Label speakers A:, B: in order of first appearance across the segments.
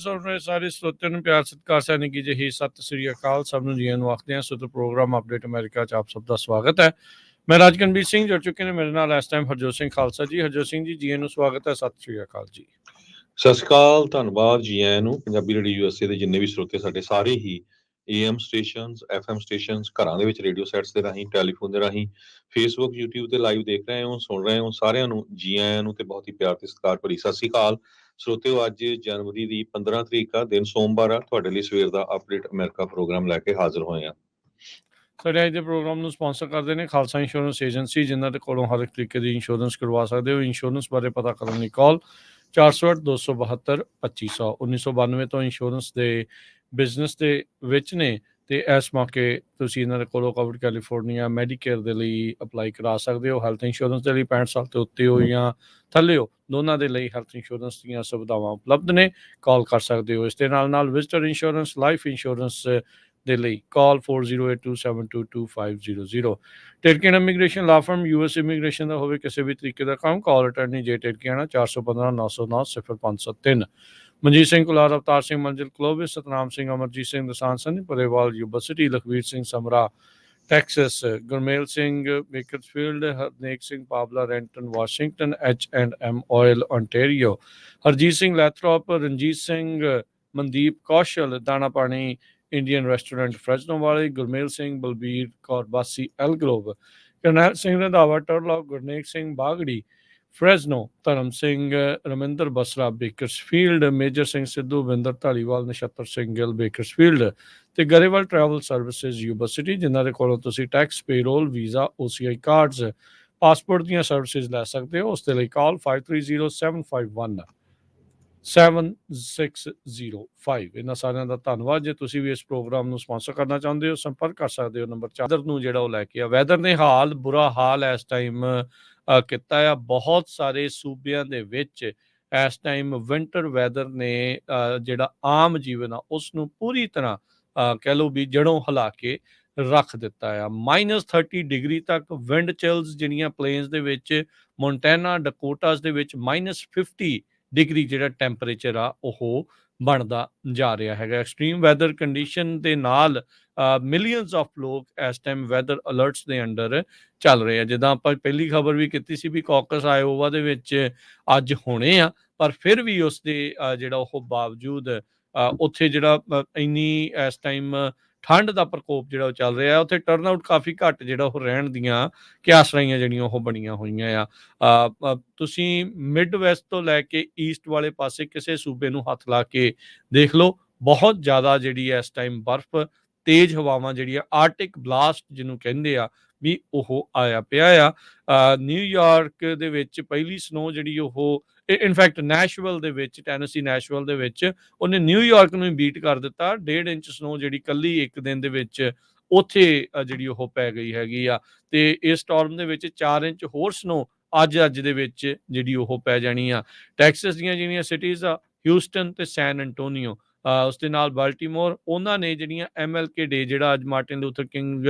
A: ਸੁਣ ਰਹੇ ਸਾਰੇ ਸਰੋਤਿਆਂ ਨੂੰ ਪਿਆਰ ਸਤਿਕਾਰ ਸੈਨਿਕ ਜੀ ਜਿਹੀ ਸਤਿ ਸ੍ਰੀ ਅਕਾਲ ਸਭ ਨੂੰ ਜੀ ਨੂੰ ਆਖਦੇ ਹਾਂ। ਸੋ ਪ੍ਰੋਗਰਾਮ ਅਪਡੇਟ ਅਮਰੀਕਾ 'ਚ ਆਪ ਸਭ ਦਾ ਸਵਾਗਤ ਹੈ। ਮੈਂ ਰਾਜਕਨਵੀਰ ਸਿੰਘ ਜੁੜ ਚੁੱਕੇ ਨੇ ਮੇਰੇ ਨਾਲ ਇਸ ਟਾਈਮ ਹਰਜੋਤ ਸਿੰਘ ਖਾਲਸਾ ਜੀ। ਹਰਜੋਤ ਸਿੰਘ ਜੀ ਨੂੰ ਸਵਾਗਤ ਹੈ। ਸਤਿ ਸ੍ਰੀ ਅਕਾਲ ਜੀ।
B: ਸਤਿ ਸ਼੍ਰੀ ਅਕਾਲ, ਧੰਨਵਾਦ ਜੀ ਆਇਆਂ ਨੂੰ। ਪੰਜਾਬੀ ਰੇਡੀਓ USA ਦੇ ਜਿੰਨੇ ਵੀ ਸਰੋਤੇ ਸਾਡੇ ਸਾਰੇ ਹੀ AM ਸਟੇਸ਼ਨਸ, FM ਸਟੇਸ਼ਨਸ, ਘਰਾਂ ਦੇ ਵਿੱਚ ਰੇਡੀਓ ਸੈਟਸ ਦੇ ਰਾਹੀਂ, ਟੈਲੀਫੋਨ ਦੇ ਰਾਹੀਂ, ਫੇਸਬੁੱਕ, YouTube ਤੇ ਲਾਈਵ ਦੇਖ ਰਹੇ ਹੋ, ਸੁਣ ਰਹੇ ਹੋ, ਸਾਰਿਆਂ ਨੂੰ ਜੀ ਆਇਆਂ ਨੂੰ ਤੇ ਬਹੁਤ ਹੀ ਪਿਆਰ ਤੇ ਸਤਿਕਾਰ ਭਰੀ ਸਤਿ ਸ਼੍ਰੀ ਅਕਾਲ। ਸਰੋਤਿਓ, ਅੱਜ ਜਨਵਰੀ ਦੀ 15 ਤਰੀਕ ਆ, ਦਿਨ ਸੋਮਵਾਰ ਆ। ਤੁਹਾਡੇ ਲਈ ਸਵੇਰ ਦਾ ਅਪਡੇਟ ਅਮਰੀਕਾ ਪ੍ਰੋਗਰਾਮ ਲੈ ਕੇ ਹਾਜ਼ਰ ਹੋਏ ਆ।
A: ਸਾਡੇ ਅੱਜ ਦੇ ਪ੍ਰੋਗਰਾਮ ਨੂੰ ਸਪਾਂਸਰ ਕਰਦੇ ਨੇ ਖਾਲਸਾ ਇੰਸ਼ੋਰੈਂਸ ਏਜੰਸੀ, ਜਿਨ੍ਹਾਂ ਦੇ ਕੋਲੋਂ ਹਰ ਇੱਕ ਤਰੀਕੇ ਦੀ ਇੰਸ਼ੋਰੈਂਸ ਕਰਵਾ ਸਕਦੇ ਹੋ। ਇੰਸ਼ੋਰੈਂਸ ਬਾਰੇ ਪਤਾ ਕਰਨ ਲਈ ਕਾਲ 408-272-2500। 1992 ਤੋਂ ਇੰਸ਼ੋਰੈਂਸ ਦੇ ਬਿਜ਼ਨਸ ਦੇ ਵਿੱਚ ਨੇ ਤੇ ਇਸ ਮੌਕੇ ਤੁਸੀਂ ਇਹਨਾਂ ਦੇ ਕੋਲੋਂ ਕਵਰ ਕੈਲੀਫੋਰਨੀਆ ਮੈਡੀਕੇਅਰ ਦੇ ਲਈ ਅਪਲਾਈ ਕਰਾ ਸਕਦੇ ਹੋ। ਹੈਲਥ ਇੰਸ਼ੋਰੈਂਸ ਦੇ ਲਈ 65 ਸਾਲ ਤੋਂ ਉੱਤੇ ਹੋ ਜਾਂ ਥੱਲੇ ਹੋ, ਦੋਨਾਂ ਦੇ ਲਈ ਹੈਲਥ ਇੰਸ਼ੋਰੈਂਸ ਦੀਆਂ ਸੁਵਿਧਾਵਾਂ ਉਪਲਬਧ ਨੇ। ਕਾਲ ਕਰ ਸਕਦੇ ਹੋ। ਇਸ ਦੇ ਨਾਲ ਵਿਜ਼ਟਰ ਇੰਸ਼ੋਰੈਂਸ, ਲਾਈਫ ਇੰਸ਼ੋਰੈਂਸ ਦੇ ਲਈ ਕਾਲ 4082722500। ਟਿਰਕੀਆਣਾ ਇਮੀਗ੍ਰੇਸ਼ਨ ਲਾ ਫਰਮ US ਇਮੀਗ੍ਰੇਸ਼ਨ ਦਾ ਹੋਵੇ ਕਿਸੇ ਵੀ ਤਰੀਕੇ ਦਾ ਕੰਮ, ਕਾਲ ਅਟਰਨੀ ਜੇ ਟਿਰਕੀਆਣਾ 415-909-053। Manjeet Singh Kular, Avtar Singh Manjil Clovis, Satnam Singh, Amarjit Singh Dasan Sunny Parewal university, Lakhvir Singh Samra Texas, Gurmel Singh Bakersfield, Harnek Singh Pabla Renton Washington, H&M oil ontario, Harjit Singh Lathrop, Ranjit Singh, Mandeep Kaushal ਦਾਣਾ ਪਾਣੀ ਇੰਡੀਅਨ ਰੈਸਟੋਰੈਂਟ ਫਰੈਜ਼ਨੋ ਵਾਲੇ, ਗੁਰਮੇਲ ਸਿੰਘ, ਬਲਬੀਰ ਕੌਰ ਬਾਸੀ ਐਲਗਲੋਵ, ਕਰਨੈਲ ਸਿੰਘ ਰੰਧਾਵਾ ਟਰਲੌਕ, ਗੁਰਨੇਕ ਸਿੰਘ ਬਾਗੜੀ ਫਰੈਜ਼ਨੋ, ਧਰਮ Singh Raminder Basra Bakersfield, major Singh Sidhu, Vinder Dhaliwal, Nachhattar Singh Gill Bakersfield ਤੇ ਗਰੇਵਾਲ ਟਰੈਵਲ ਸਰਵਿਸਿਜ਼ ਯੂਨੀਵਰਸਿਟੀ, ਜਿਨ੍ਹਾਂ ਦੇ ਕੋਲੋਂ ਤੁਸੀਂ tax, payroll, visa, OCI cards, passport ਦੀਆਂ ਸਰਵਿਸਿਜ਼ ਲੈ ਸਕਦੇ ਹੋ। ਉਸ ਦੇ ਲਈ ਕਾਲ 5307517605। ਇਹਨਾਂ ਸਾਰਿਆਂ ਦਾ ਧੰਨਵਾਦ। ਜੇ ਤੁਸੀਂ ਵੀ ਇਸ ਪ੍ਰੋਗਰਾਮ ਨੂੰ ਸਪਾਂਸਰ ਕਰਨਾ ਚਾਹੁੰਦੇ ਹੋ, ਸੰਪਰਕ ਕਰ ਸਕਦੇ ਹੋ ਨੰਬਰ 4 ਨੂੰ ਜਿਹੜਾ ਉਹ ਲੈ ਕੇ ਆ। ਵੈਦਰ ਨੇ ਬੁਰਾ ਹਾਲ ਇਸ ਟਾਈਮ ਕੀਤਾ ਆ। ਬਹੁਤ ਸਾਰੇ ਸੂਬਿਆਂ ਦੇ ਵਿੱਚ ਇਸ ਟਾਈਮ ਵਿੰਟਰ ਵੈਦਰ ਨੇ ਜਿਹੜਾ ਆਮ ਜੀਵਨ ਆ ਉਸ ਨੂੰ ਪੂਰੀ ਤਰ੍ਹਾਂ ਕਹਿ ਲਓ ਵੀ ਜੜੋਂ ਹਿਲਾ ਕੇ ਰੱਖ ਦਿੱਤਾ ਆ। -30 ਡਿਗਰੀ ਤੱਕ ਵਿੰਡ ਚਿਲਸ ਜਿਹੜੀਆਂ ਪਲੇਨਸ ਦੇ ਵਿੱਚ, ਮੋਂਟੈਨਾ, ਡਕੋਟਾਸ ਦੇ ਵਿੱਚ -50 ਡਿਗਰੀ ਜਿਹੜਾ ਟੈਂਪਰੇਚਰ ਆ ਉਹ ਬਣਦਾ ਜਾ ਰਿਹਾ ਹੈਗਾ। ਐਕਸਟ੍ਰੀਮ ਵੈਦਰ ਕੰਡੀਸ਼ਨ ਦੇ ਨਾਲ ਮਿਲੀਅਨਸ ਆਫ ਲੋਕ ਇਸ ਟਾਈਮ ਵੈਦਰ ਅਲਰਟਸ ਦੇ ਅੰਡਰ ਚੱਲ ਰਹੇ ਆ। ਜਿੱਦਾਂ ਆਪਾਂ ਪਹਿਲੀ ਖਬਰ ਵੀ ਕੀਤੀ ਸੀ ਵੀ ਕੌਕਸ ਆਇਓਵਾ ਦੇ ਵਿੱਚ ਅੱਜ ਹੋਣੇ ਆ, ਪਰ ਫਿਰ ਵੀ ਉਸ ਦੇ ਜਿਹੜਾ ਉਹ ਬਾਵਜੂਦ ਉੱਥੇ ਜਿਹੜਾ ਇੰਨੀ ਇਸ ਟਾਈਮ ਠੰਡ ਦਾ ਪ੍ਰਕੋਪ ਜਿਹੜਾ ਉਹ ਚੱਲ ਰਿਹਾ, ਉੱਥੇ ਟਰਨ ਆਊਟ ਕਾਫੀ ਘੱਟ ਜਿਹੜਾ ਉਹ ਰਹਿਣ ਦੀਆਂ ਕਿਆਸਰਾਈਆਂ ਜਿਹੜੀਆਂ ਉਹ ਬਣੀਆਂ ਹੋਈਆਂ ਆ। ਤੁਸੀਂ ਮਿਡ ਵੈਸਟ ਤੋਂ ਲੈ ਕੇ ਈਸਟ ਵਾਲੇ ਪਾਸੇ ਕਿਸੇ ਸੂਬੇ ਨੂੰ ਹੱਥ ਲਾ ਕੇ ਦੇਖ ਲਓ, ਬਹੁਤ ਜ਼ਿਆਦਾ ਜਿਹੜੀ ਇਸ ਟਾਈਮ ਬਰਫ਼, ਤੇਜ਼ ਹਵਾਵਾਂ ਜਿਹੜੀਆਂ, ਆਰਟਿਕ ਬਲਾਸਟ ਜਿਹਨੂੰ ਕਹਿੰਦੇ ਆ ਵੀ ਉਹ ਆਇਆ ਪਿਆ ਆ। ਨਿਊਯਾਰਕ ਦੇ ਵਿੱਚ ਪਹਿਲੀ ਸਨੋ ਜਿਹੜੀ ਉਹ ਇਨਫੈਕਟ ਨੈਸ਼ਵਿਲ ਦੇ ਵਿੱਚ, ਟੈਨੇਸੀ ਨੈਸ਼ਵਿਲ ਦੇ ਵਿੱਚ ਉਹਨੇ ਨਿਊਯਾਰਕ ਨੂੰ ਹੀ ਬੀਟ ਕਰ ਦਿੱਤਾ। 1.5 ਇੰਚ ਸਨੋ ਜਿਹੜੀ ਕੱਲੀ ਇੱਕ ਦਿਨ ਦੇ ਵਿੱਚ ਉੱਥੇ ਜਿਹੜੀ ਉਹ ਪੈ ਗਈ ਹੈਗੀ ਆ। ਤੇ ਇਸ ਸਟਾਰਮ ਦੇ ਵਿੱਚ 4 ਇੰਚ ਹੋਰ ਸਨੋ ਅੱਜ ਦੇ ਵਿੱਚ ਜਿਹੜੀ ਉਹ ਪੈ ਜਾਣੀ ਆ। ਟੈਕਸਸ ਦੀਆਂ ਜਿਹੜੀਆਂ ਸਿਟੀਜ਼ ਆ, ਹਿਊਸਟਨ ਤੇ ਸੈਨ ਐਂਟੋਨੀਓ, ਉਸ ਦੇ ਨਾਲ ਬਾਲਟੀਮੋਰ, ਉਹਨਾਂ ਨੇ ਜਿਹੜੀਆਂ MLK ਡੇ ਜਿਹੜਾ ਅੱਜ ਮਾਰਟਿਨ ਲੂਥਰ ਕਿੰਗ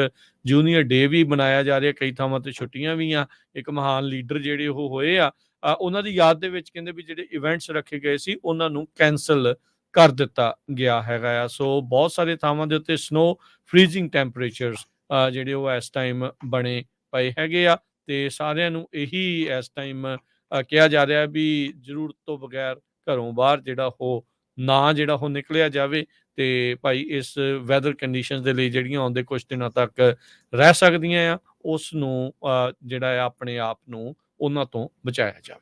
A: ਜੂਨੀਅਰ ਡੇ ਵੀ ਮਨਾਇਆ ਜਾ ਰਿਹਾ, ਕਈ ਥਾਵਾਂ ਤੇ ਛੁੱਟੀਆਂ ਵੀ ਆ। ਇੱਕ ਮਹਾਨ ਲੀਡਰ ਜਿਹੜੇ ਉਹ ਹੋਏ ਆ, ਉਹਨਾਂ ਦੀ ਯਾਦ ਦੇ ਵਿੱਚ ਕਹਿੰਦੇ ਵੀ ਜਿਹੜੇ ਇਵੈਂਟਸ ਰੱਖੇ ਗਏ ਸੀ ਉਹਨਾਂ ਨੂੰ ਕੈਂਸਲ ਕਰ ਦਿੱਤਾ ਗਿਆ ਹੈਗਾ ਆ। ਸੋ ਬਹੁਤ ਸਾਰੇ ਥਾਵਾਂ ਦੇ ਉੱਤੇ ਸਨੋ, ਫਰੀਜ਼ਿੰਗ ਟੈਂਪਰੇਚਰਸ ਜਿਹੜੇ ਉਹ ਇਸ ਟਾਈਮ ਬਣੇ ਪਏ ਹੈਗੇ ਆ। ਤੇ ਸਾਰਿਆਂ ਨੂੰ ਇਹੀ ਇਸ ਟਾਈਮ ਕਿਹਾ ਜਾ ਰਿਹਾ ਵੀ ਜ਼ਰੂਰਤ ਤੋਂ ਬਗੈਰ ਘਰੋਂ ਬਾਹਰ ਜਿਹੜਾ ਉਹ ਨਾ ਜਿਹੜਾ ਉਹ ਨਿਕਲਿਆ ਜਾਵੇ। ਤੇ ਭਾਈ ਇਸ ਵੈਦਰ ਕੰਡੀਸ਼ਨ ਦੇ ਲਈ ਜਿਹੜੀਆਂ ਆਉਂਦੇ ਕੁਝ ਦਿਨਾਂ ਤੱਕ ਰਹਿ ਸਕਦੀਆਂ ਆ, ਉਸ ਨੂੰ ਜਿਹੜਾ ਆ ਆਪਣੇ ਆਪ ਨੂੰ ਉਹਨਾਂ ਤੋਂ ਬਚਾਇਆ ਜਾਵੇ।